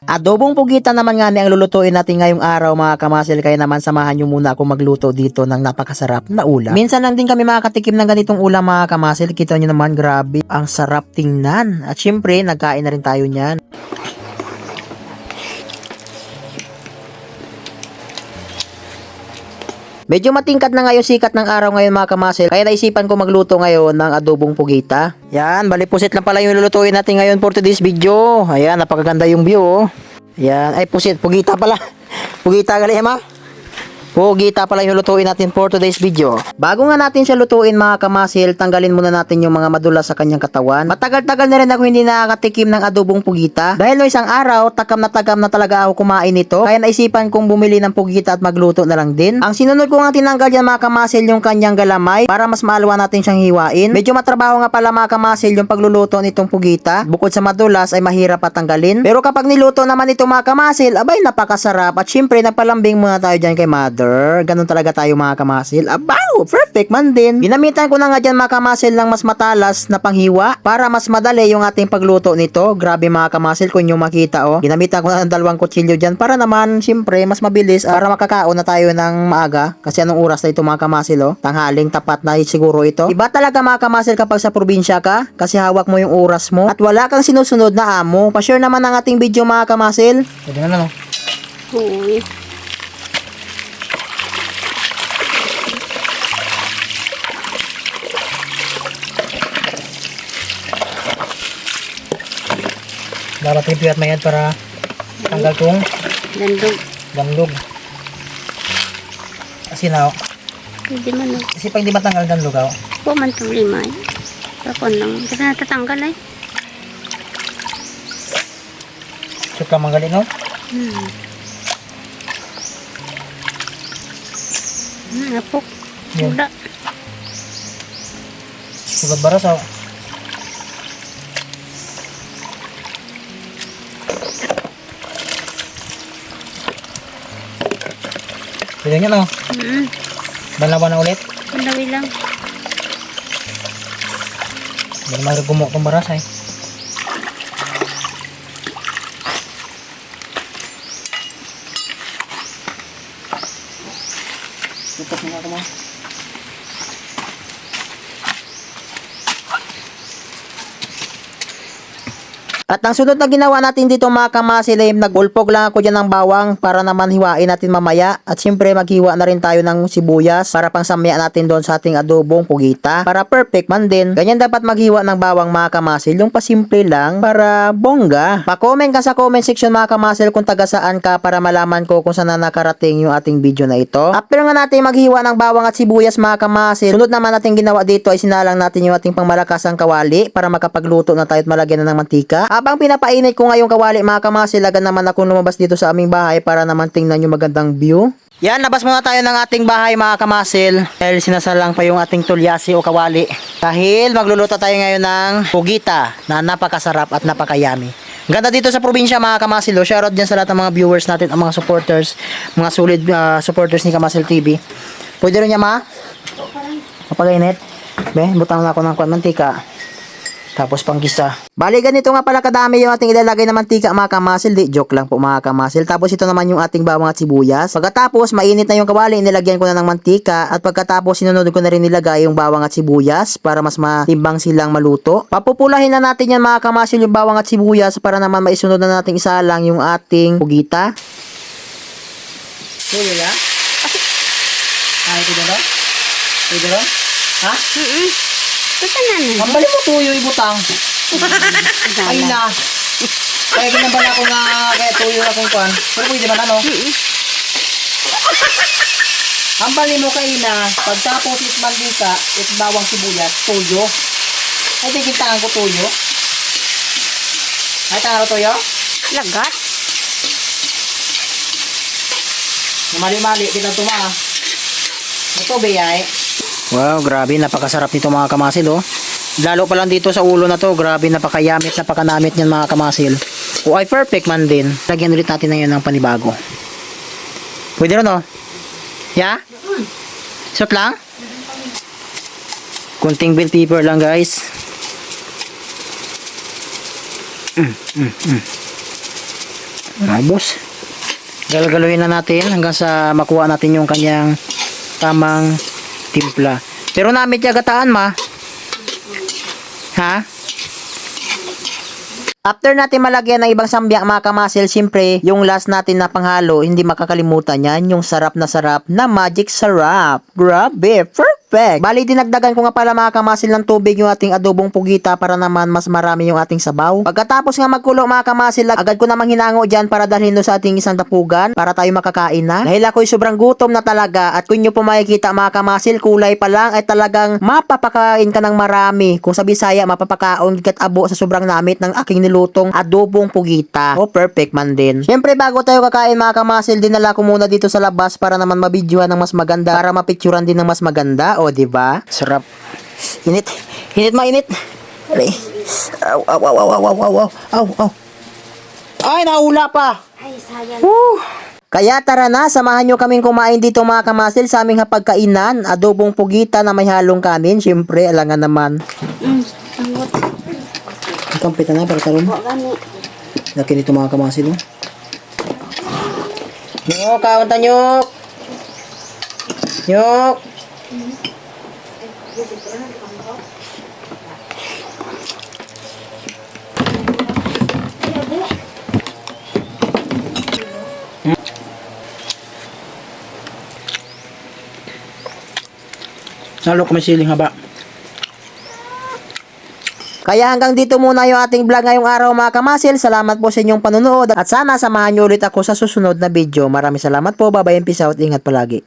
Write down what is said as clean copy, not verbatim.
Adobong pugita naman nga ni ang lulutuin natin ngayong araw mga kamasil, kaya naman samahan nyo muna ako magluto dito ng napakasarap na ulam. Minsan lang din kami makakatikim ng ganitong ulam mga kamasil, kita nyo naman grabe ang sarap tingnan. At syempre nagkain na rin tayo niyan. Medyo matingkad na ngayon sikat ng araw ngayon mga kamasil, kaya naisipan ko magluto ngayon ng adobong pugita. Yan, bali pusit lang pala yung lulutuin natin ngayon for today's video. Ayan, napakaganda yung view oh. Ayan, ay pusit, pugita pala. Pugita gali ma. Pugita pala yung lulutuin natin for today's video. Bago nga natin siya lutuin mga kamasil, tanggalin muna natin yung mga madulas sa kanyang katawan. Matagal-tagal na rin ako hindi nakakatikim ng adobong pugita. Dahil no isang araw, takam na talaga ako kumain nito. Kaya naisipan kong bumili ng pugita at magluto na lang din. Ang sinunod ko nga tinanggal yan mga kamasil yung kanyang galamay para mas maalwa natin siyang hiwain. Medyo matrabaho nga pala mga kamasil yung pagluluto nitong pugita. Bukod sa madulas ay mahirap patanggalin. Pero kapag niluto naman ito mga kamasil, abay napakasarap. At syempre nagpalambing muna tayo dyan kay mother. Ganun talaga tayo mga kamasil. Abaw! Perfect man din. Ginamitan ko na nga dyan mga kamasil ng mas matalas na panghiwa para mas madali yung ating pagluto nito. Grabe mga kamasil kung yung makita oh. Ginamitan ko na ng 2 kutsilyo dyan para naman syempre mas mabilis para makakaon na tayo ng maaga. Kasi anong oras na ito mga kamasil oh. Tanghaling tapat na siguro ito. Iba talaga mga kamasil kapag sa probinsya ka kasi hawak mo yung oras mo at wala kang sinusunod na amo. Pa-share naman ang ating video mga kamasil. Pwede na no? Uy. Dapat review at mayad para tanggal tong dandog. Asinaw. Hindi man o. Kasi pag hindi matanggal dandog ako. Po man itong lima eh. Tapon lang. Kasi natatanggal eh. Suka manggali no? Napok. Yun. Wala. Sugad baras ako. Pwede nyo no? Balawa na ulit. Malawi lang. Hindi naman gumok itong baras ay. Tutok na ako mo. At ang sunod na ginawa natin dito mga kamasil ay nagulpog lang ako dyan ng bawang para naman hiwain natin mamaya. At syempre maghiwa na rin tayo ng sibuyas para pang samya natin doon sa ating adobong pugita. Para perfect man din. Ganyan dapat maghiwa ng bawang mga kamasil. Yung pasimple lang para bongga. Pa-comment ka sa comment section mga kamasil kung taga saan ka para malaman ko kung saan na nakarating yung ating video na ito. After nga natin maghiwa ng bawang at sibuyas mga kamasil, sunod naman natin ginawa dito ay sinalang natin yung ating pangmalakasang kawali para makapagluto na tayo at malagyan na ng mantika. Habang pinapainit ko ngayong kawali mga kamasil, agad naman ako lumabas dito sa aming bahay para naman tingnan yung magandang view. Yan, labas muna tayo ng ating bahay mga kamasil dahil sinasalang pa yung ating tulyasi o kawali. Dahil magluluto tayo ngayon ng pugita na napakasarap at napakayami. Ganda dito sa probinsya mga kamasil. Shoutout dyan sa lahat ng mga viewers natin, ang mga supporters, mga solid supporters ni Kamasil TV. Pwede rin niya ma? Kapag-init. Be, butang na ako ng mantika. Tapos panggisa. Bali ganito nga pala kadami yung ating ilalagay na mantika mga kamasil. Di, joke lang po mga kamasil. Tapos ito naman yung ating bawang at sibuyas. Pagkatapos mainit na yung kawali, nilagyan ko na ng mantika. At pagkatapos sinunod ko na rin nilagay yung bawang at sibuyas para mas matimbang silang maluto. Papupulahin na natin yan mga kamasil yung bawang at sibuyas para naman maisunod na natin isa lang yung ating pugita. Tuyo ya? Ay, ito dito? Ito dito? Ha? Basta na na. Mambali mo tuyo ibutang. Ay na. Kaya ginabala ko nga kaya tuyo na kung kuhan. Pero pwede man ano? Ambali mo kayo na pagtapos it mantika, it bawang sibuyas, tuyo. Ay tikintangan ko tuyo. Ay tangan ko tuyo? Lagat. Mali-mali, kita tuma. Ito biyay. Wow, grabe, napakasarap nito mga kamasil oh. Lalo pa lang dito sa ulo na to, grabe, napakayamit, napakanamit niyan mga kamasil. O ay perfect man din. Lagyan ulit natin na yun ng panibago. Pwede rin oh. Yeah? Shot lang? Kunting bell pepper lang guys. Ubos. Galgaluhin na natin hanggang sa makuha natin yung kanyang tamang timpla. Pero namit niya gataan ma. Ha? After natin malagyan ng ibang sambyak mga kamasil, siyempre, yung last natin na panghalo, hindi makakalimutan yan, yung sarap na magic sarap. Grabe, perfect! Bali, dinagdagan ko nga pala mga kamasil ng tubig yung ating adobong pugita para naman mas marami yung ating sabaw. Pagkatapos nga magkulo mga kamasil, agad ko namang hinango dyan para dalhin doon sa ating isang tapugan para tayo makakain na. Dahil ako'y sobrang gutom na talaga at kung nyo po makikita mga kamasil, kulay pa lang ay talagang mapapakain ka ng marami. Kung sa Bisaya, mapapakaon kat abo sa sobrang namit ng aking nilutong adobong pugita. Oh, perfect man din. Siyempre, bago tayo kakain mga kamasil, dinala ko muna dito sa labas para naman mabidyohan ng mas maganda, para mapicturan din ng mas maganda. O, diba? Sarap. Init. Init, mainit. Aray. Aw, aw, aw, aw, aw, aw, aw, aw, aw. Ay, naula pa. Ay, sayang. Woo! Kaya tara na, samahan nyo kaming kumain dito mga kamasil sa aming hapagkainan. Adobong pugita na may halong kanin. Siyempre, alangan naman. Sangot. Kampita na para talong. Huwag gani. Laki nito mga kamasil. Oh. Nyok, kaunta nyok. Nyok. Salo ko may siling haba. Kaya hanggang dito muna yung ating vlog ngayong araw mga kamasil. Salamat po sa inyong panunood at sana samahan nyo ulit ako sa susunod na video. Maraming salamat po. Bye bye and peace out. Ingat palagi.